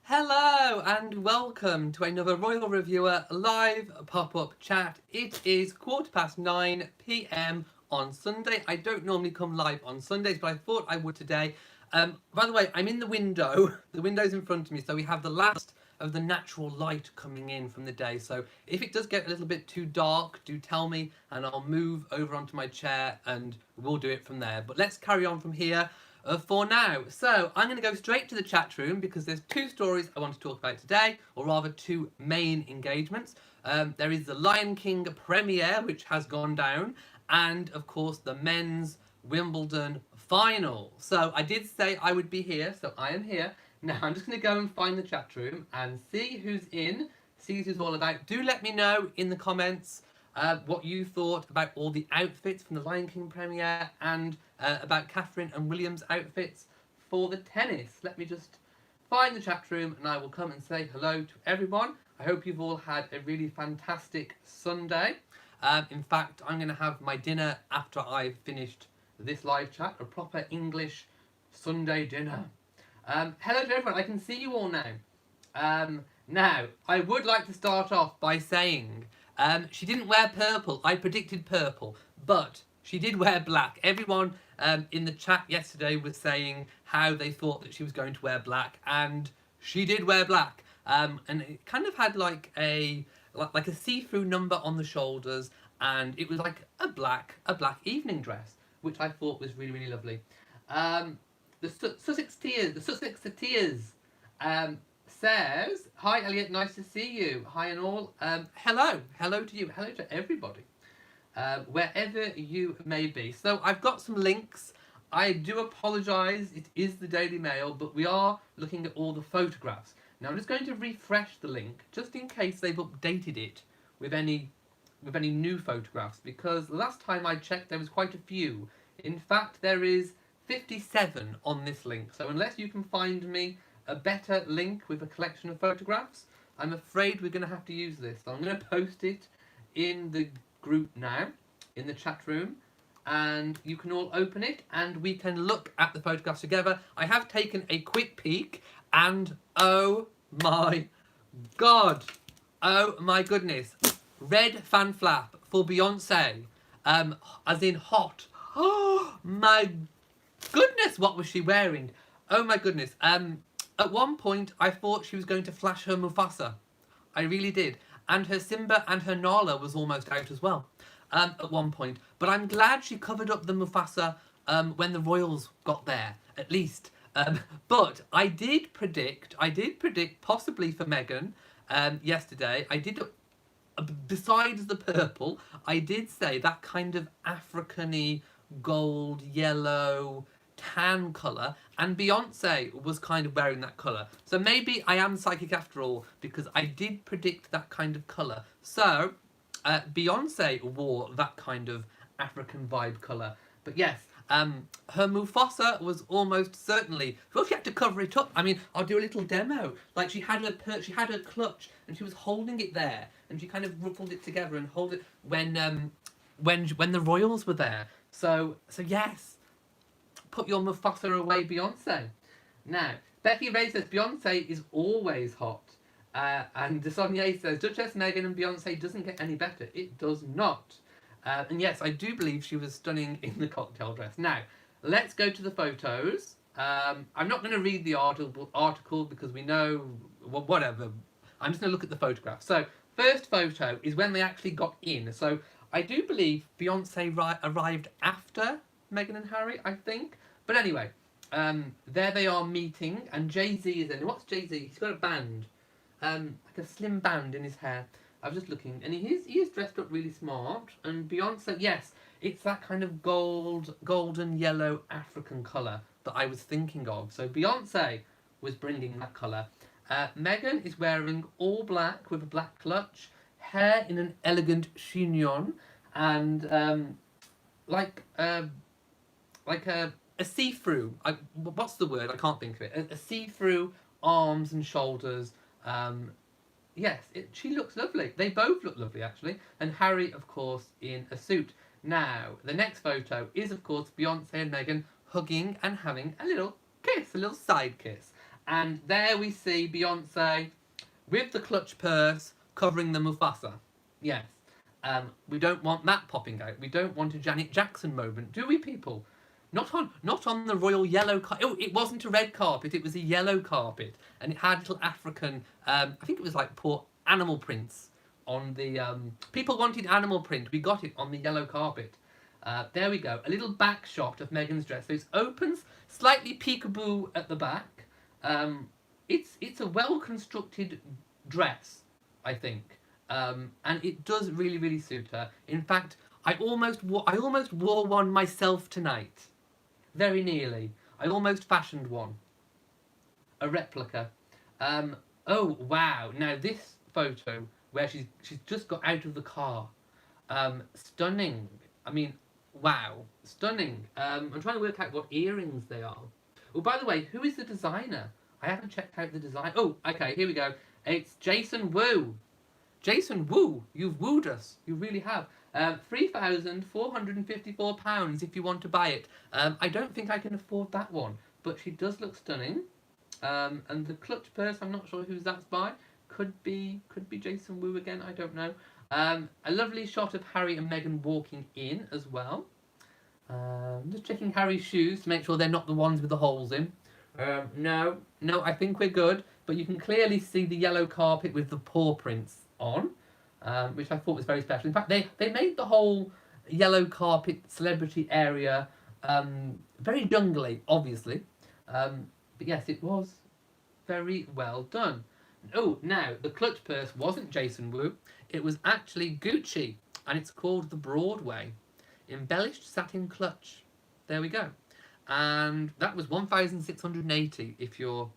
Hello and welcome to another Royal Reviewer live pop-up chat. It is 9:15 p.m. on Sunday. I don't normally come live on Sundays, but I thought I would today. By the way, I'm in the window. The window's in front of me, so we have the last of the natural light coming in from the day. So if it does get a little bit too dark, do tell me and I'll move over onto my chair and we'll do it from there. But let's carry on from here for now. So I'm going to go straight to the chat room because there's two stories I want to talk about today, or rather two main engagements. There is the Lion King premiere, which has gone down, and of course the men's Wimbledon final. So I did say I would be here, so I am here. Now I'm just going to go and find the chat room and see who's in, see who's all about. Do let me know in the comments what you thought about all the outfits from the Lion King premiere and about Catherine and William's outfits for the tennis. Let me just find the chat room and I will come and say hello to everyone. I hope you've all had a really fantastic Sunday. In fact, I'm going to have my dinner after I've finished this live chat, a proper English Sunday dinner. Hello to everyone, I can see you all now. Now, I would like to start off by saying she didn't wear purple. I predicted purple, but she did wear black. Everyone in the chat yesterday was saying how they thought that she was going to wear black, and she did wear black. And it kind of had like a see-through number on the shoulders, and it was like a black evening dress, which I thought was really, really lovely. The Sussex Tears says, "Hi Elliot, nice to see you. Hi and all. Hello to you. Hello to everybody, wherever you may be." So I've got some links. I do apologise. It is the Daily Mail, but we are looking at all the photographs. Now I'm just going to refresh the link just in case they've updated it with any new photographs, because last time I checked there was quite a few. In fact, there is 57 on this link. So unless you can find me a better link with a collection of photographs, I'm afraid we're going to have to use this. So I'm going to post it in the group now, in the chat room, and you can all open it and we can look at the photographs together. I have taken a quick peek and oh my god, oh my goodness, red fan flap for Beyonce, as in hot. Oh my goodness, what was she wearing? Oh my goodness. At one point, I thought she was going to flash her Mufasa. I really did. And her Simba and her Nala was almost out as well at one point. But I'm glad she covered up the Mufasa when the royals got there, at least. But I did predict possibly for Meghan yesterday. I did, besides the purple, I did say that kind of African-y gold, yellow, tan colour, and Beyonce was kind of wearing that colour. So maybe I am psychic after all, because I did predict that kind of colour. So Beyonce wore that kind of African vibe colour. But yes, her Mufasa was almost certainly, well, she had to cover it up. I mean, I'll do a little demo. Like she had her clutch and she was holding it there, and she kind of ruffled it together and hold it when the royals were there. So yes, put your Mufasa away, Beyonce. Now, Becky Ray says Beyonce is always hot. And Sonia says Duchess Meghan and Beyonce doesn't get any better. It does not. And yes, I do believe she was stunning in the cocktail dress. Now, let's go to the photos. I'm not going to read the article because we know, well, whatever. I'm just going to look at the photographs. So, first photo is when they actually got in. So, I do believe Beyonce arrived after Meghan and Harry, I think. But anyway, there they are meeting, and Jay-Z is in. What's Jay-Z? He's got a band, like a slim band in his hair. I was just looking, and he is dressed up really smart. And Beyonce, yes, it's that kind of golden yellow African colour that I was thinking of. So Beyonce was bringing that colour. Meghan is wearing all black with a black clutch, hair in an elegant chignon, and like a see-through. What's the word? I can't think of it. A see-through arms and shoulders. Yes, she looks lovely. They both look lovely, actually. And Harry, of course, in a suit. Now, the next photo is, of course, Beyonce and Meghan hugging and having a little kiss, a little side kiss. And there we see Beyonce with the clutch purse covering the Mufasa. Yes. We don't want that popping out. We don't want a Janet Jackson moment, do we, people? Not on the royal yellow carpet. Oh, it wasn't a red carpet. It was a yellow carpet, and it had little African. I think it was like poor animal prints on the. People wanted animal print. We got it on the yellow carpet. There we go. A little back shot of Meghan's dress. So it opens slightly peekaboo at the back. It's a well constructed dress, I think, and it does really really suit her. In fact, I almost wore one myself tonight. Very nearly. I almost fashioned one. A replica. Oh wow! Now this photo where she's just got out of the car. Stunning. I mean, wow, stunning. I'm trying to work out what earrings they are. Oh, by the way, who is the designer? I haven't checked out the design. Oh, okay, here we go. It's Jason Wu. Jason Wu, you've wooed us. You really have. £3,454 if you want to buy it. I don't think I can afford that one, but she does look stunning. And the clutch purse, I'm not sure whose that's by. Could be Jason Wu again. I don't know. A lovely shot of Harry and Meghan walking in as well. Just checking Harry's shoes to make sure they're not the ones with the holes in. No, I think we're good. But you can clearly see the yellow carpet with the paw prints on, which I thought was very special. In fact, they made the whole yellow carpet celebrity area very jungly, obviously. But yes, it was very well done. Oh, now, the clutch purse wasn't Jason Wu. It was actually Gucci, and it's called the Broadway. Embellished satin clutch. There we go. And that was 1,680 if you're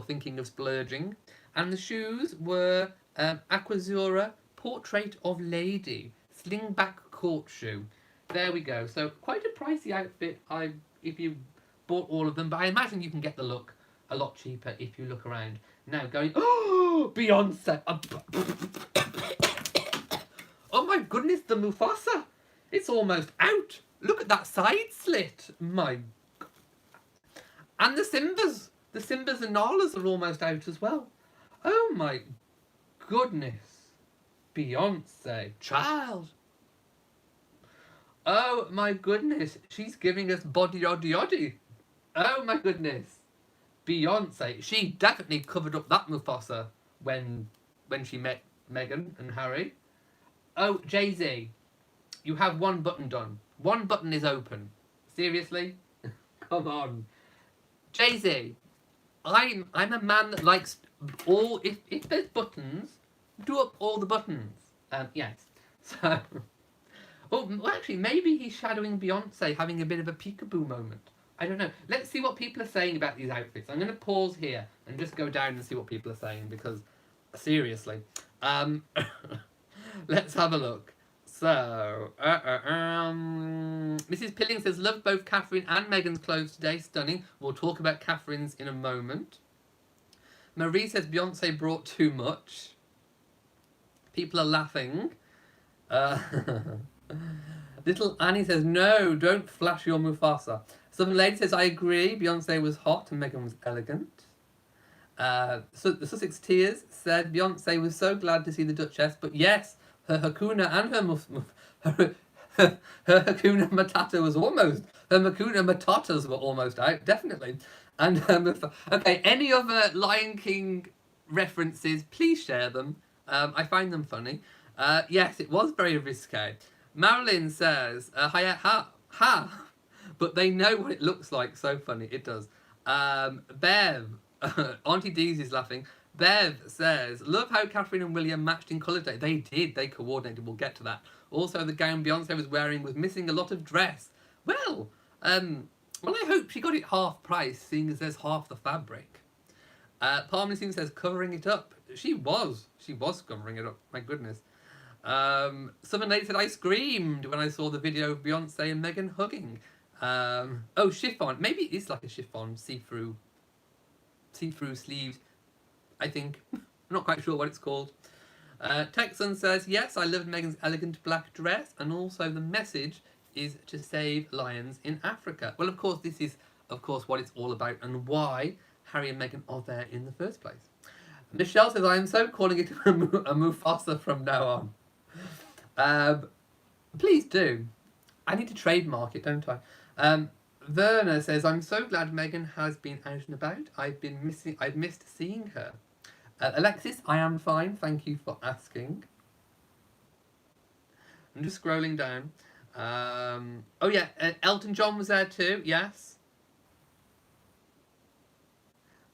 thinking of splurging. And the shoes were Aquazzura Portrait of Lady slingback court shoe. There we go. So quite a pricey outfit if you bought all of them, but I imagine you can get the look a lot cheaper if you look around. Now going, oh, Beyonce. Oh my goodness, the Mufasa. It's almost out. Look at that side slit. My God. And the Simbas. The Simbas and Nalas are almost out as well. Oh my goodness. Beyonce. Child. Oh my goodness. She's giving us body yoddy yoddy. Oh my goodness. Beyonce. She definitely covered up that Mufasa when she met Meghan and Harry. Oh, Jay-Z. You have one button done. One button is open. Seriously? Come on. Jay-Z. I'm a man that likes all... If there's buttons, do up all the buttons. Yes. So... Oh, well, actually, maybe he's shadowing Beyonce, having a bit of a peekaboo moment. I don't know. Let's see what people are saying about these outfits. I'm going to pause here and just go down and see what people are saying, because, seriously. Let's have a look. So, Mrs. Pilling says, love both Catherine and Meghan's clothes today. Stunning. We'll talk about Catherine's in a moment. Marie says, Beyonce brought too much. People are laughing. Little Annie says, no, don't flash your Mufasa. Southern Lady says, I agree. Beyonce was hot and Meghan was elegant. So the Sussex Tears said, Beyonce was so glad to see the Duchess, but yes, her Hakuna and her Hakuna Matata was almost, her Hakuna Matatas were almost out, definitely. And okay, any other Lion King references, please share them. I find them funny. Yes, it was very risque. Marilyn says, ha, but they know what it looks like. So funny, it does. Bev, Auntie Deezy's laughing. Bev says, love how Catherine and William matched in colour day. They did, they coordinated, we'll get to that. Also, the gown Beyonce was wearing was missing a lot of dress. Well, I hope she got it half price, seeing as there's half the fabric. Parmesan says, covering it up. She was covering it up, my goodness. Southern Lady said, I screamed when I saw the video of Beyonce and Meghan hugging. Oh, chiffon. Maybe it is like a chiffon, see-through sleeves, I think. I'm not quite sure what it's called. Texan says, yes, I loved Meghan's elegant black dress, and also the message is to save lions in Africa. Well, of course, this is, what it's all about, and why Harry and Meghan are there in the first place. Michelle says, I am so calling it a Mufasa from now on. Please do. I need to trademark it, don't I? Verna says, I'm so glad Meghan has been out and about. I've missed seeing her. Alexis, I am fine. Thank you for asking. I'm just scrolling down. Oh yeah, Elton John was there too. Yes.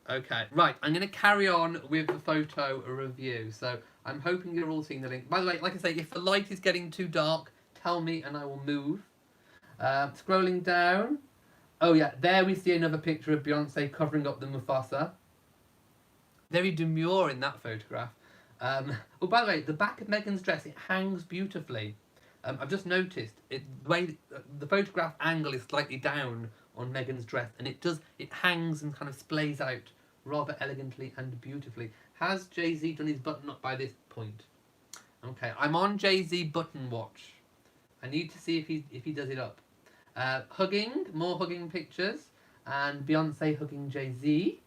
Okay, right. I'm going to carry on with the photo review. So I'm hoping you're all seeing the link. By the way, like I say, if the light is getting too dark, tell me and I will move. Scrolling down. Oh yeah, there we see another picture of Beyonce covering up the Mufasa. Very demure in that photograph. Oh, by the way, the back of Meghan's dress, it hangs beautifully. I've just noticed the way the photograph angle is slightly down on Meghan's dress, and it hangs and kind of splays out rather elegantly and beautifully. Has Jay-Z done his button up by this point? Okay, I'm on Jay-Z button watch. I need to see if he does it up. Hugging, more hugging pictures, and Beyonce hugging Jay-Z,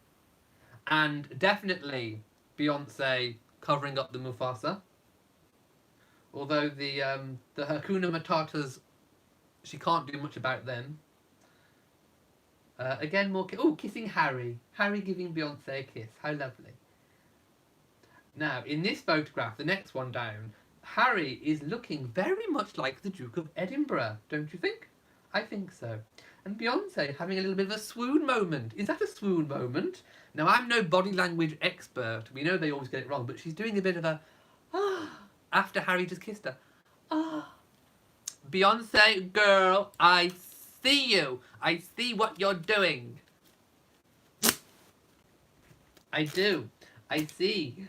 and definitely Beyonce covering up the Mufasa. Although the Hakuna Matatas, she can't do much about them. Again, more kissing Harry. Harry giving Beyonce a kiss. How lovely. Now, in this photograph, the next one down, Harry is looking very much like the Duke of Edinburgh, don't you think? I think so. And Beyonce having a little bit of a swoon moment. Is that a swoon moment? Now, I'm no body language expert. We know they always get it wrong, but she's doing a bit of a after Harry just kissed her. Beyonce, girl, I see you. I see what you're doing. I do. I see.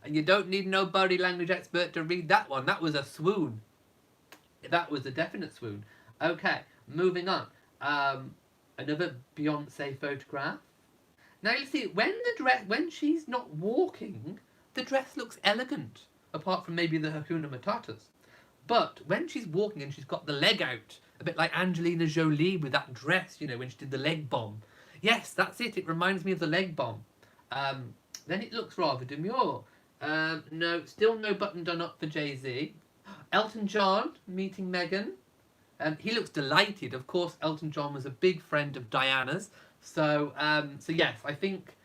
And you don't need no body language expert to read that one. That was a swoon. That was a definite swoon. Okay, moving on. Another Beyonce photograph. Now you see, when she's not walking, the dress looks elegant, apart from maybe the Hakuna Matatas. But when she's walking and she's got the leg out, a bit like Angelina Jolie with that dress, you know, when she did the leg bomb. Yes, that's it. It reminds me of the leg bomb. Then it looks rather demure. No, still no button done up for Jay-Z. Elton John meeting Meghan. He looks delighted. Of course, Elton John was a big friend of Diana's. So yes, I think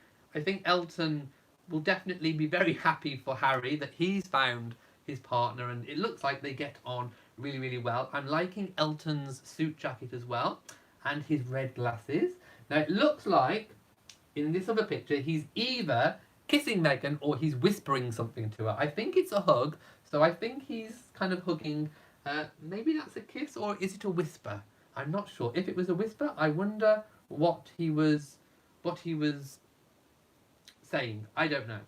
Elton will definitely be very happy for Harry that he's found his partner, and it looks like they get on really, really well. I'm liking Elton's suit jacket as well, and his red glasses. Now it looks like in this other picture he's either kissing Meghan or he's whispering something to her. I think it's a hug, so I think he's kind of hugging. Maybe that's a kiss, or is it a whisper? I'm not sure. If it was a whisper, I wonder what he was saying. I don't know.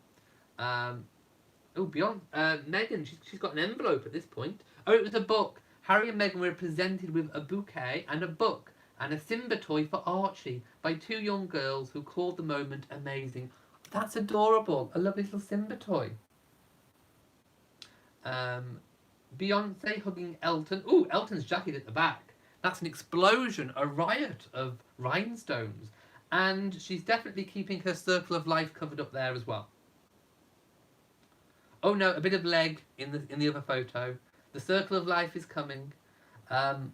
Meghan, she's got an envelope at this point. Oh, it was a book. Harry and Meghan were presented with a bouquet and a book and a Simba toy for Archie by two young girls who called the moment amazing. That's adorable. A lovely little Simba toy. Beyonce hugging Elton. Ooh, Elton's jacket at the back. That's an explosion, a riot of rhinestones. And she's definitely keeping her circle of life covered up there as well. Oh no, a bit of leg in the other photo. The circle of life is coming. Another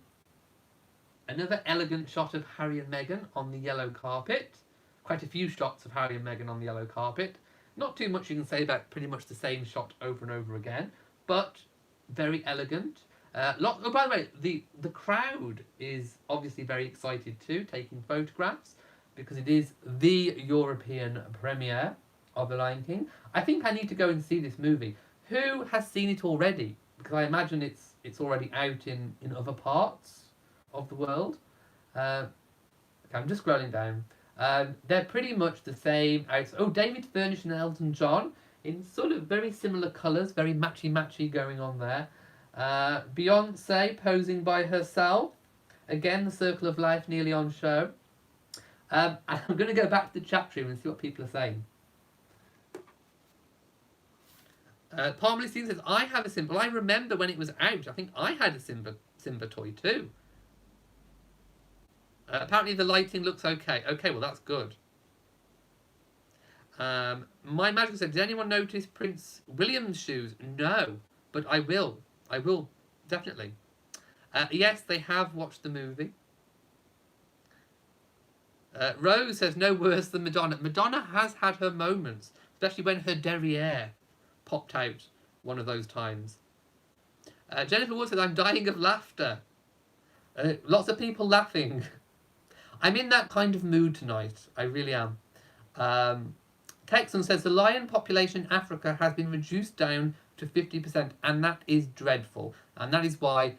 elegant shot of Harry and Meghan on the yellow carpet. Quite a few shots of Harry and Meghan on the yellow carpet. Not too much you can say about pretty much the same shot over and over again, but very elegant. Oh, by the way, the crowd is obviously very excited too, taking photographs, because it is the European premiere of The Lion King. I think I need to go and see this movie. Who has seen it already? Because I imagine it's already out in other parts of the world. Okay, I'm just scrolling down. They're pretty much the same. Oh, David Furnish and Elton John in sort of very similar colours, very matchy going on there. Beyonce posing by herself. Again, the circle of life nearly on show. And I'm going to go back to the chat room and see what people are saying. Parmelicine says, I have a Simba. I remember when it was out. I think I had a Simba toy too. Apparently the lighting looks okay. Okay, well that's good. My Magical said, did anyone notice Prince William's shoes? No, but I will. I will, definitely. Yes, they have watched the movie. Rose says, no worse than Madonna. Madonna has had her moments, especially when her derriere popped out one of those times. Jennifer Wood says, I'm dying of laughter. Lots of people laughing. I'm in that kind of mood tonight. I really am. Texan says, the lion population in Africa has been reduced down to 50%, and that is dreadful. And that is why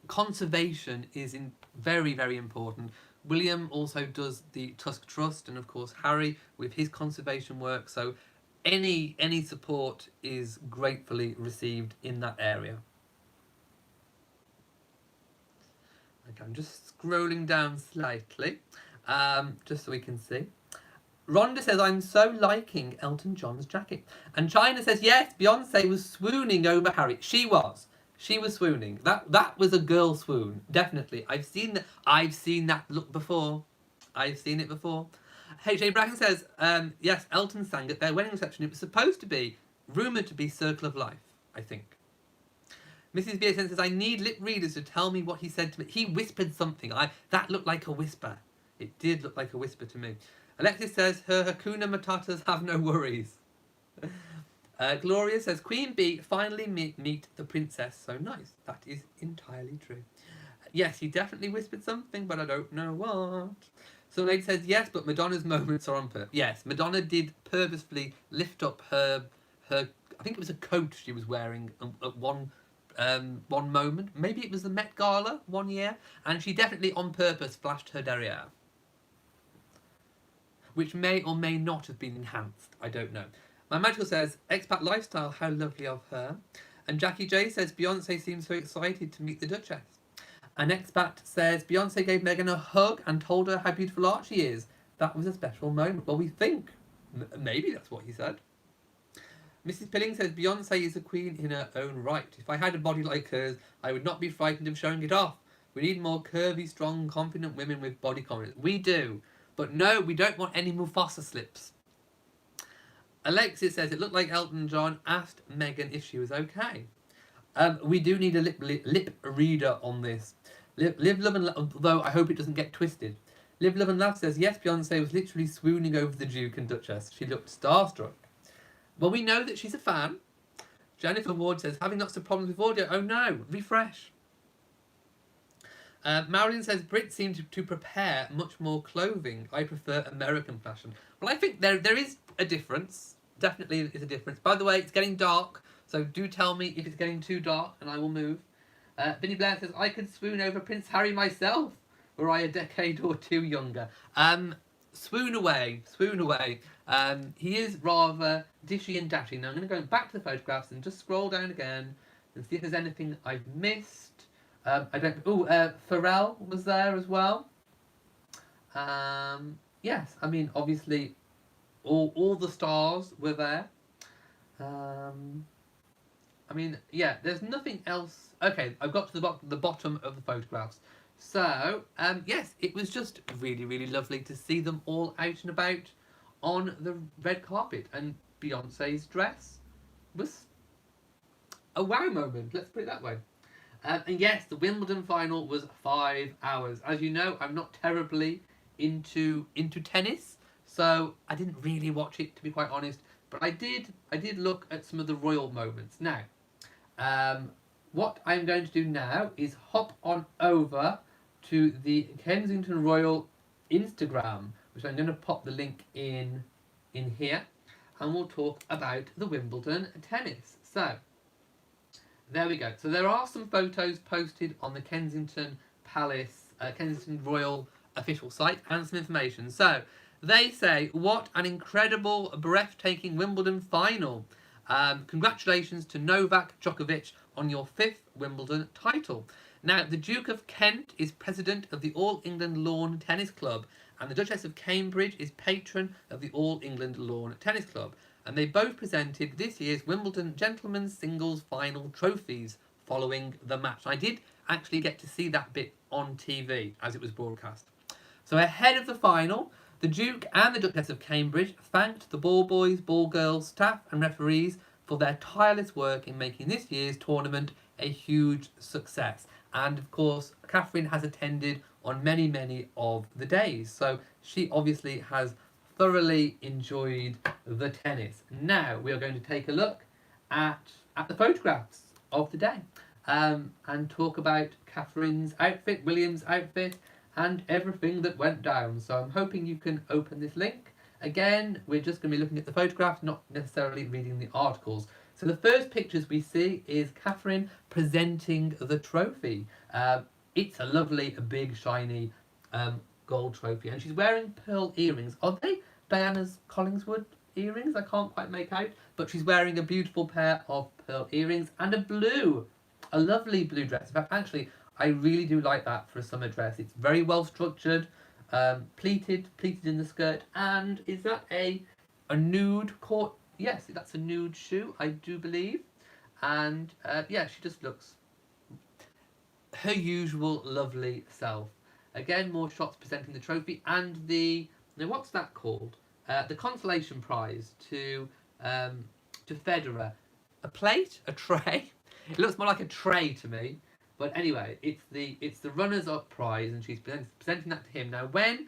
conservation is very, very important. William also does the Tusk Trust, and of course Harry with his conservation work. So any support is gratefully received in that area. Okay, I'm just scrolling down slightly, just so we can see. Rhonda says, I'm so liking Elton John's jacket. And China says, yes, Beyonce was swooning over Harry. She was. She was swooning. That was a girl swoon, definitely. I've seen that look before. I've seen it before. H.A. Bracken says, yes, Elton sang at their wedding reception. It was supposed to be, rumoured to be Circle of Life, I think. Mrs. BSN says, I need lip readers to tell me what he said to me. He whispered something. That looked like a whisper. It did look like a whisper to me. Alexis says, her Hakuna Matatas have no worries. Gloria says, Queen Bee finally meet the princess. So nice. That is entirely true. Yes, he definitely whispered something, but I don't know what. So lady says, yes, but Madonna's moments are on purpose. Yes, Madonna did purposefully lift up her. I think it was a coat she was wearing at one moment. Maybe it was the Met Gala one year, and she definitely on purpose flashed her derriere, which may or may not have been enhanced. I don't know. My Magical says, expat lifestyle, how lovely of her. And Jackie J says, Beyonce seems so excited to meet the Duchess. An expat says, Beyonce gave Meghan a hug and told her how beautiful art she is. That was a special moment. Well, we think. Maybe that's what he said. Mrs. Pilling says, Beyonce is a queen in her own right. If I had a body like hers, I would not be frightened of showing it off. We need more curvy, strong, confident women with body confidence. We do. But no, we don't want any Mufasa slips. Alexis says, it looked like Elton John asked Meghan if she was okay. We do need a lip reader on this. Live, Love and Laugh, though I hope it doesn't get twisted. Live, Love and Laugh says, yes, Beyonce was literally swooning over the Duke and Duchess. She looked starstruck. Well, we know that she's a fan. Jennifer Ward says, having lots of problems with audio. Oh no, refresh. Marilyn says, Brits seem to prepare much more clothing. I prefer American fashion. Well, I think there is a difference. Definitely is a difference. By the way, it's getting dark, so do tell me if it's getting too dark and I will move. Vinnie Blair says, I could swoon over Prince Harry myself, were I a decade or two younger. Swoon away, swoon away. He is rather dishy and dashy. Now I'm going to go back to the photographs and just scroll down again and see if there's anything I've missed. I don't. Oh, Pharrell was there as well. Yes, I mean obviously, all the stars were there. I mean, yeah, there's nothing else. Okay, I've got to the bottom of the photographs. So, yes, it was just really, really lovely to see them all out and about on the red carpet. And Beyonce's dress was a wow moment, let's put it that way. And yes, the Wimbledon final was 5 hours. As you know, I'm not terribly into tennis, so I didn't really watch it, to be quite honest. But I did look at some of the royal moments. Now, what I'm going to do now is hop on over to the Kensington Royal Instagram, which I'm going to pop the link in here, and we'll talk about the Wimbledon tennis. So, there we go. So there are some photos posted on the Kensington Palace, Kensington Royal official site, and some information. So, they say, what an incredible, breathtaking Wimbledon final. Congratulations to Novak Djokovic on your 5th Wimbledon title. Now, the Duke of Kent is president of the All England Lawn Tennis Club, and the Duchess of Cambridge is patron of the All England Lawn Tennis Club. And they both presented this year's Wimbledon Gentlemen's Singles Final trophies following the match. I did actually get to see that bit on TV as it was broadcast. So ahead of the final, The Duke and the Duchess of Cambridge thanked the ball boys, ball girls, staff and referees for their tireless work in making this year's tournament a huge success. And of course, Catherine has attended on many, many of the days. So she obviously has thoroughly enjoyed the tennis. Now we are going to take a look at the photographs of the day and talk about Catherine's outfit, William's outfit, and everything that went down. So I'm hoping you can open this link. Again, we're just going to be looking at the photographs, not necessarily reading the articles. So the first pictures we see is Catherine presenting the trophy. It's a lovely, a big, shiny gold trophy, and she's wearing pearl earrings. Are they Diana's Collingwood earrings? I can't quite make out, but she's wearing a beautiful pair of pearl earrings and a lovely blue dress. In fact, actually, I really do like that for a summer dress. It's very well structured, pleated in the skirt, and is that a nude court? Yes, that's a nude shoe, I do believe. And yeah, she just looks her usual lovely self. Again, more shots presenting the trophy and now what's that called? The consolation prize to Federer. A plate, a tray. It looks more like a tray to me. But anyway, it's the runners-up prize, and she's presenting that to him. Now, when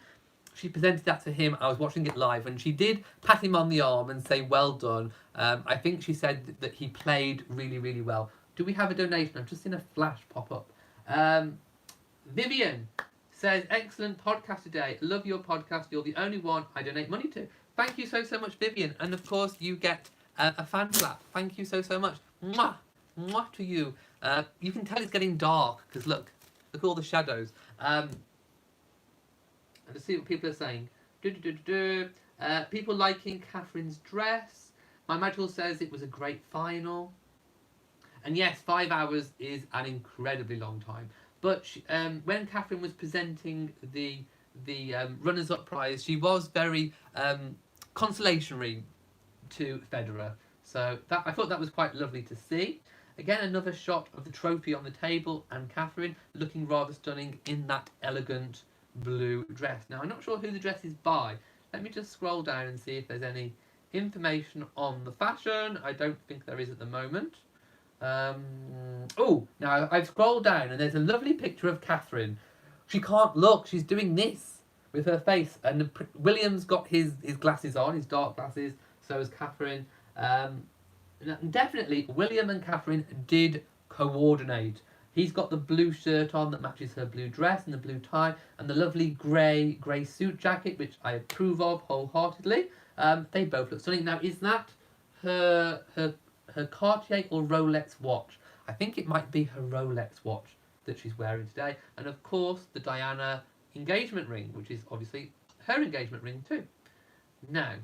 she presented that to him, I was watching it live, and she did pat him on the arm and say, well done. I think she said that he played really, really well. Do we have a donation? I've just seen a flash pop up. Vivian says, excellent podcast today. Love your podcast. You're the only one I donate money to. Thank you so much, Vivian. And of course, you get a fan clap. Thank you so much. Mwah! Mwah to you. You can tell it's getting dark because look at all the shadows. And to see what people are saying. People liking Catherine's dress. My Magical says it was a great final. And yes, 5 hours is an incredibly long time. But when Catherine was presenting the runners-up prize, she was very consolatory to Federer. So I thought that was quite lovely to see. Again, another shot of the trophy on the table and Catherine looking rather stunning in that elegant blue dress. Now, I'm not sure who the dress is by. Let me just scroll down and see if there's any information on the fashion. I don't think there is at the moment. Oh, now I've scrolled down and there's a lovely picture of Catherine. She can't look. She's doing this with her face. And William's got his glasses on, his dark glasses. So has Catherine. Definitely, William and Catherine did coordinate. He's got the blue shirt on that matches her blue dress and the blue tie, and the lovely grey suit jacket, which I approve of wholeheartedly. They both look stunning. Now, is that her Cartier or Rolex watch? I think it might be her Rolex watch that she's wearing today. And of course, the Diana engagement ring, which is obviously her engagement ring too. Now,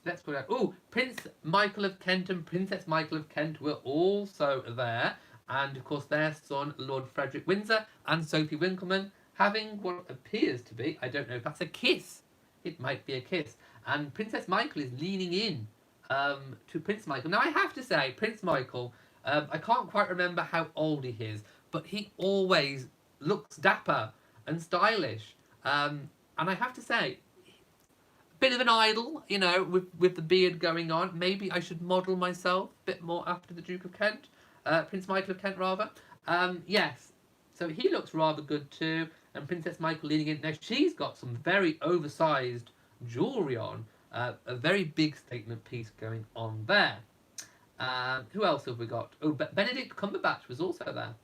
let's go down. Oh, Prince Michael of Kent and Princess Michael of Kent were also there. And of course their son, Lord Frederick Windsor and Sophie Winkleman, having what appears to be, I don't know if that's a kiss. It might be a kiss. And Princess Michael is leaning in to Prince Michael. Now I have to say, Prince Michael, I can't quite remember how old he is, but he always looks dapper and stylish. And I have to say, bit of an idol, you know, with the beard going on. Maybe I should model myself a bit more after the Duke of Kent. Prince Michael of Kent, rather. Yes, so he looks rather good too. And Princess Michael leaning in. Now, she's got some very oversized jewellery on. A very big statement piece going on there. Who else have we got? Oh, Benedict Cumberbatch was also there.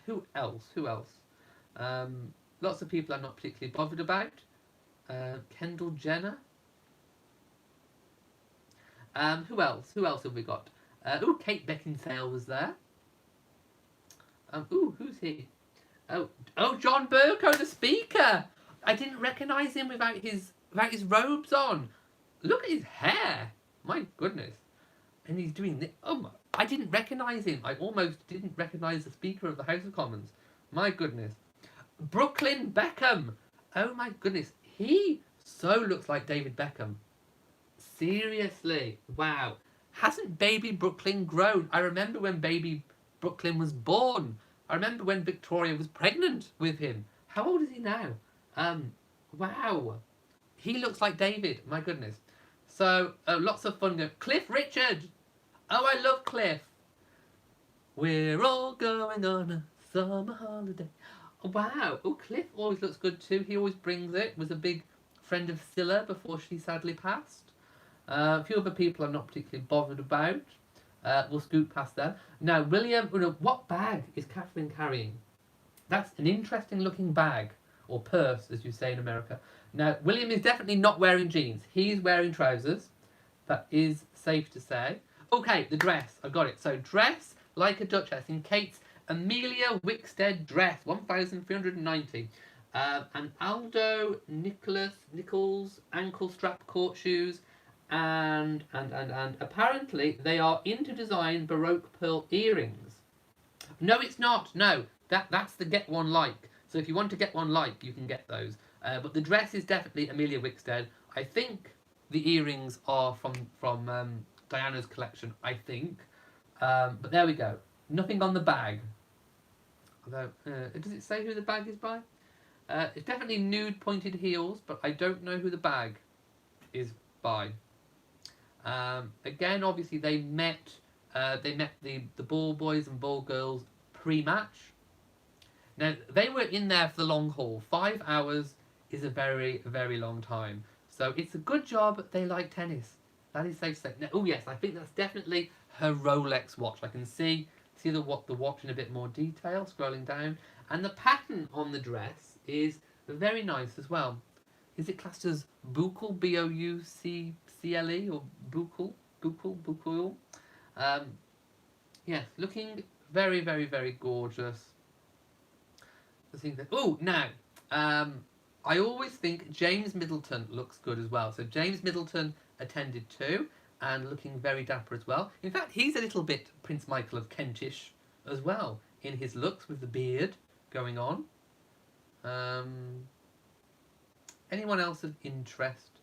Who else? Lots of people I'm not particularly bothered about. Kendall Jenner. Who else have we got? Kate Beckinsale was there. Who's he? Oh, John Burko, the speaker. I didn't recognise him without his robes on. Look at his hair. My goodness. And he's doing this. I didn't recognise him. I almost didn't recognise the Speaker of the House of Commons. My goodness. Brooklyn Beckham. Oh my goodness. He so looks like David Beckham. Seriously. Wow. Hasn't baby Brooklyn grown? I remember when baby Brooklyn was born. I remember when Victoria was pregnant with him. How old is he now? Wow. He looks like David. My goodness. So, lots of fun. Cliff Richard. Oh, I love Cliff. We're all going on a summer holiday. Oh, wow. Oh, Cliff always looks good too. He always brings it. Was a big friend of Scylla before she sadly passed. A few other people I'm not particularly bothered about. We'll scoot past them. Now, William, what bag is Catherine carrying? That's an interesting looking bag, or purse, as you say in America. Now, William is definitely not wearing jeans. He's wearing trousers. That is safe to say. Okay, the dress. I got it. So, dress like a duchess in Kate's Amelia Wickstead dress, 1,390. And Aldo Nichols ankle strap court shoes, and apparently they are into design Baroque pearl earrings. No, it's not. No, that's the get one like. So if you want to get one like, you can get those. But the dress is definitely Amelia Wickstead. I think the earrings are from Diana's collection. I think. But there we go. Nothing on the bag. Although, does it say who the bag is by? It's definitely nude pointed heels, but I don't know who the bag is by. Again, obviously they met the ball boys and ball girls pre-match. Now they were in there for the long haul. 5 hours is a very, very long time. So it's a good job they like tennis. That is safe to say. Now, oh yes, I think that's definitely her Rolex watch. I can see the watch in a bit more detail, scrolling down. And the pattern on the dress is very nice as well. Is it classed as boucle, B-O-U-C-C-L-E, or boucle? Yes, looking very, very, very gorgeous. Oh, now, I always think James Middleton looks good as well. So James Middleton attended too, and looking very dapper as well. In fact, he's a little bit Prince Michael of Kentish as well in his looks with the beard going on. Anyone else of interest?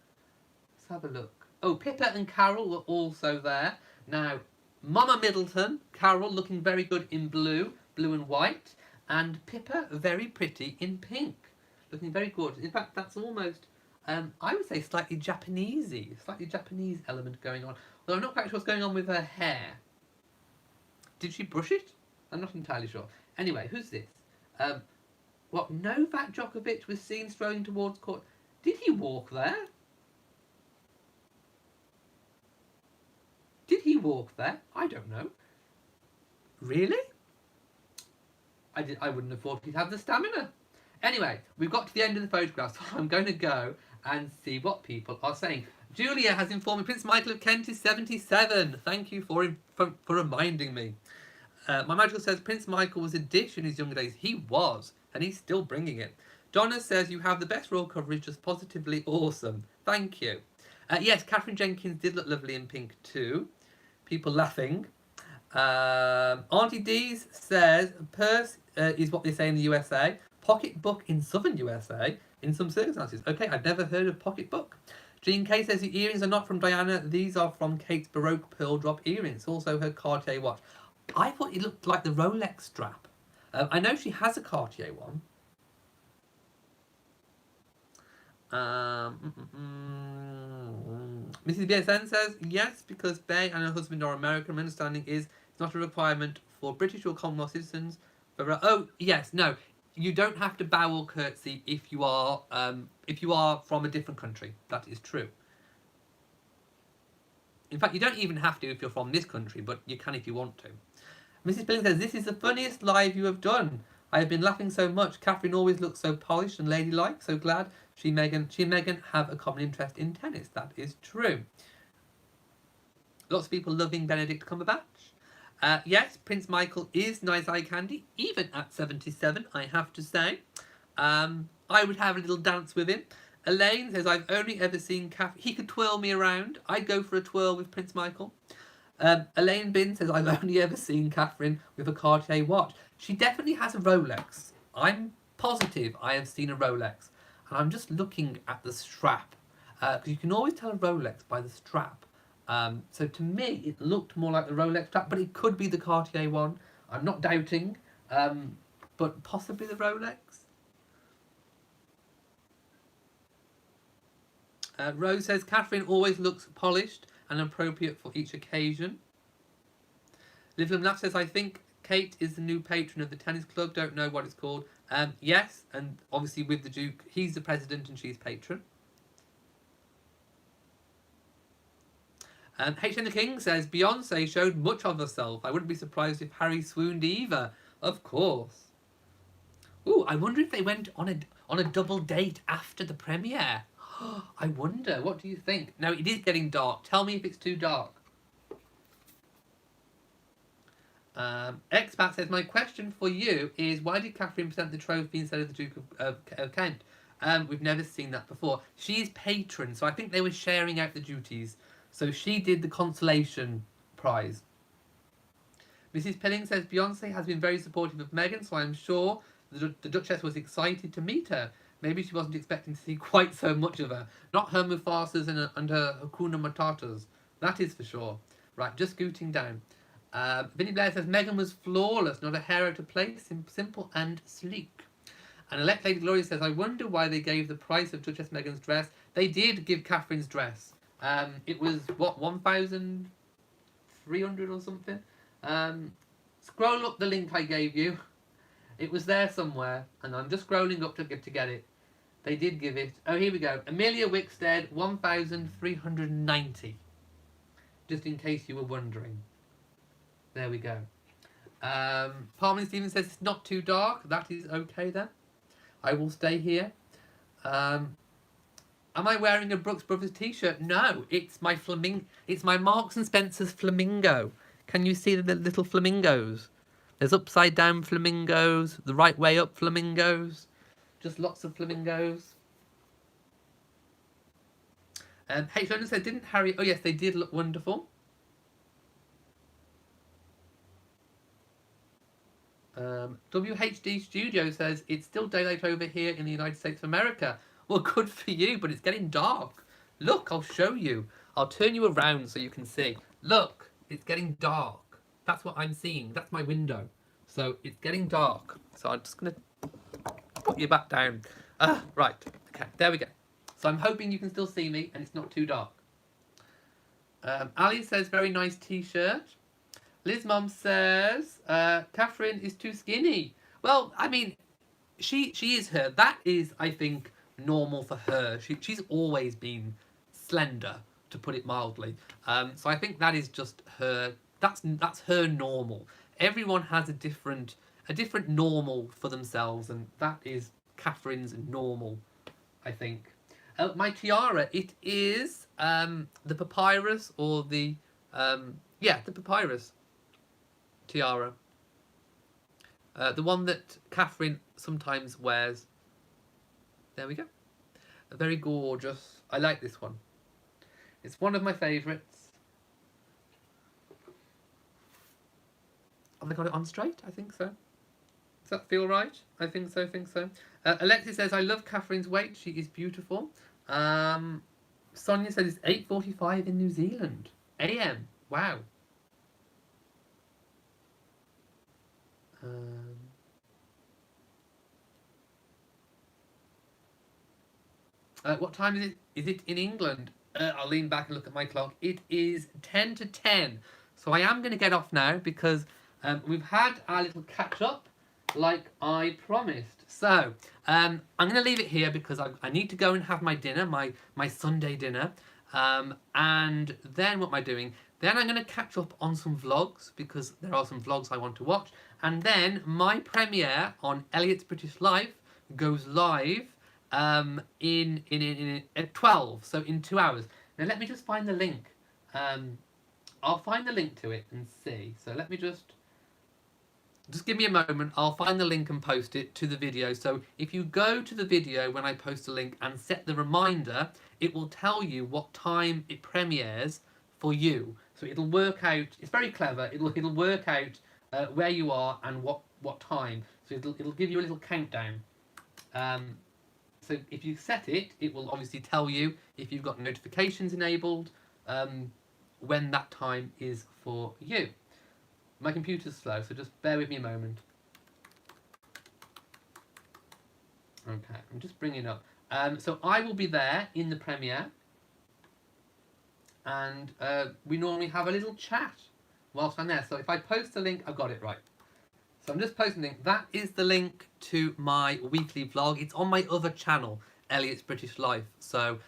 Let's have a look. Oh, Pippa and Carol were also there. Now, Mama Middleton, Carol looking very good in blue and white, and Pippa very pretty in pink, looking very gorgeous. In fact, that's almost, I would say, slightly Japanese element going on. Although I'm not quite sure what's going on with her hair. Did she brush it? I'm not entirely sure. Anyway, who's this? Novak Djokovic was seen strolling towards court. Did he walk there? Did he walk there? I don't know. Really? I wouldn't have thought he'd have the stamina. Anyway, we've got to the end of the photograph, so I'm going to go and see what people are saying. Julia has informed me Prince Michael of Kent is 77. Thank you for reminding me. My magical says Prince Michael was a dish in his younger days. He was, and he's still bringing it. Donna says you have the best royal coverage, just positively awesome. Thank you. Yes, Catherine Jenkins did look lovely in pink too. People laughing. Auntie Dees says purse is what they say in the USA. Pocketbook in southern USA in some circumstances. Okay, I've never heard of pocketbook. Jean K says the earrings are not from Diana. These are from Kate's Baroque pearl drop earrings. Also her Cartier watch. I thought it looked like the Rolex strap. I know she has a Cartier one. Mrs. BSN says yes, because Bay and her husband are American. My understanding is it's not a requirement for British or Commonwealth citizens. But, oh yes, no, you don't have to bow or curtsy if you are from a different country. That is true. In fact, you don't even have to if you're from this country, but you can if you want to. Mrs. Billing says, this is the funniest live you have done. I have been laughing so much. Catherine always looks so polished and ladylike. So glad she and Meghan have a common interest in tennis. That is true. Lots of people loving Benedict Cumberbatch. Yes, Prince Michael is nice eye candy, even at 77, I have to say. I would have a little dance with him. Elaine says, I've only ever seen Catherine. He could twirl me around. I'd go for a twirl with Prince Michael. Elaine Bin says, I've only ever seen Catherine with a Cartier watch. She definitely has a Rolex. I'm positive I have seen a Rolex. And I'm just looking at the strap. Because you can always tell a Rolex by the strap. So to me, it looked more like the Rolex strap, but it could be the Cartier one. I'm not doubting. But possibly the Rolex. Rose says, Catherine always looks polished and appropriate for each occasion. Liv Laugh says, I think Kate is the new patron of the tennis club. Don't know what it's called. Yes, and obviously with the Duke, he's the president and she's patron. HN the King says, Beyonce showed much of herself. I wouldn't be surprised if Harry swooned either. Of course. Ooh, I wonder if they went on a double date after the premiere. I wonder, what do you think? No, it is getting dark. Tell me if it's too dark. Expat says, my question for you is, why did Catherine present the trophy instead of the Duke of Kent? We've never seen that before. She's patron, so I think they were sharing out the duties. So she did the consolation prize. Mrs. Pilling says, Beyonce has been very supportive of Meghan, so I'm sure the Duchess was excited to meet her. Maybe she wasn't expecting to see quite so much of her. Not her Mufasas and her Hakuna Matatas. That is for sure. Right, just scooting down. Vinny Blair says, Meghan was flawless, not a hair out of place, simple and sleek. And Elect Lady Gloria says, I wonder why they gave the price of Duchess Meghan's dress. They did give Catherine's dress. It was, what, 1,300 or something? Scroll up the link I gave you. It was there somewhere, and I'm just scrolling up to get it. They did give it. Oh, here we go. Amelia Wickstead, 1,390. Just in case you were wondering. There we go. Parman Stevens says it's not too dark. That is okay then. I will stay here. Am I wearing a Brooks Brothers t-shirt? No, it's my It's my Marks and Spencer's flamingo. Can you see the little flamingos? There's upside down flamingos, the right way up flamingos. Just lots of flamingos. H. London said, didn't Harry... Oh yes, they did look wonderful. WHD Studio says, it's still daylight over here in the United States of America. Well, good for you, but it's getting dark. Look, I'll show you. I'll turn you around so you can see. Look, it's getting dark. That's what I'm seeing. That's my window. So it's getting dark. So I'm just going to put you back down. Right. Okay, there we go. So I'm hoping you can still see me and it's not too dark. Ali says, very nice t-shirt. Liz Mum says, Catherine is too skinny. Well, I mean, she is her. That is, I think, normal for her. She's always been slender, to put it mildly. So I think that is just her. That's her normal. Everyone has a different normal for themselves, and that is Catherine's normal, I think. My tiara, it is the papyrus or the the papyrus tiara. The one that Catherine sometimes wears. There we go. Very gorgeous. I like this one. It's one of my favourites. Have they got it on straight? I think so. Does that feel right? I think so, Alexis says, I love Catherine's weight. She is beautiful. Sonia says it's 8:45 in New Zealand. AM. Wow. What time is it? Is it in England? I'll lean back and look at my clock. It is 10 to 10. So I am going to get off now because we've had our little catch up like I promised. So I'm going to leave it here because I need to go and have my dinner, my Sunday dinner. And then what am I doing? Then I'm going to catch up on some vlogs because there are some vlogs I want to watch. And then my premiere on Elliot's British Life goes live at 12, so in 2 hours. Now let me just find the link. I'll find the link to it and see. So let me just give me a moment. I'll find the link and post it to the video. So if you go to the video when I post a link and set the reminder, it will tell you what time it premieres for you. So it'll work out. It's very clever. It'll work out where you are and what time. So it'll give you a little countdown. So if you set it, it will obviously tell you if you've got notifications enabled when that time is for you. My computer's slow, so just bear with me a moment. Okay, I'm just bringing up. So I will be there in the premiere. and we normally have a little chat whilst I'm there. So if I post the link, I've got it right. So I'm just posting the link. That is the link to my weekly vlog. It's on my other channel, Elliot's British Life. So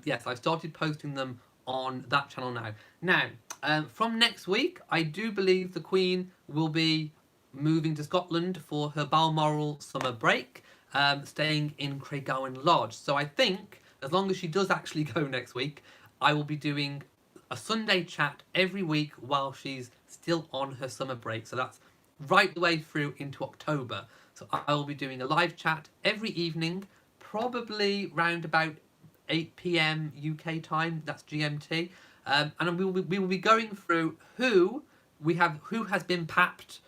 yes, I've started posting them on that channel now. Now, from next week, I do believe the Queen will be moving to Scotland for her Balmoral summer break, staying in Craiggowan Lodge. So I think, as long as she does actually go next week, I will be doing a Sunday chat every week while she's still on her summer break. So that's right the way through into October. So I will be doing a live chat every evening, probably round about 8 p.m. UK time. That's GMT, and we will be going through who has been papped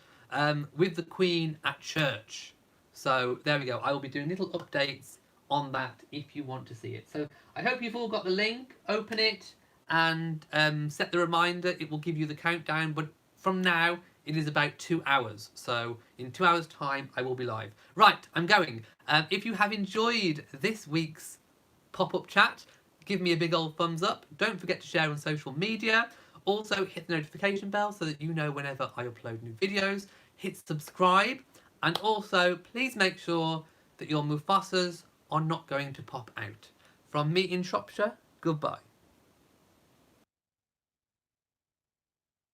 with the Queen at church. So there we go. I will be doing little updates on that if you want to see it. So I hope you've all got the link. Open it and set the reminder. It will give you the countdown. But from now, it is about 2 hours. So in 2 hours' time, I will be live. Right, I'm going. If you have enjoyed this week's pop-up chat, give me a big old thumbs up. Don't forget to share on social media. Also, hit the notification bell so that you know whenever I upload new videos. Hit subscribe. And also, please make sure that your Mufasas are not going to pop out. From me in Shropshire, goodbye.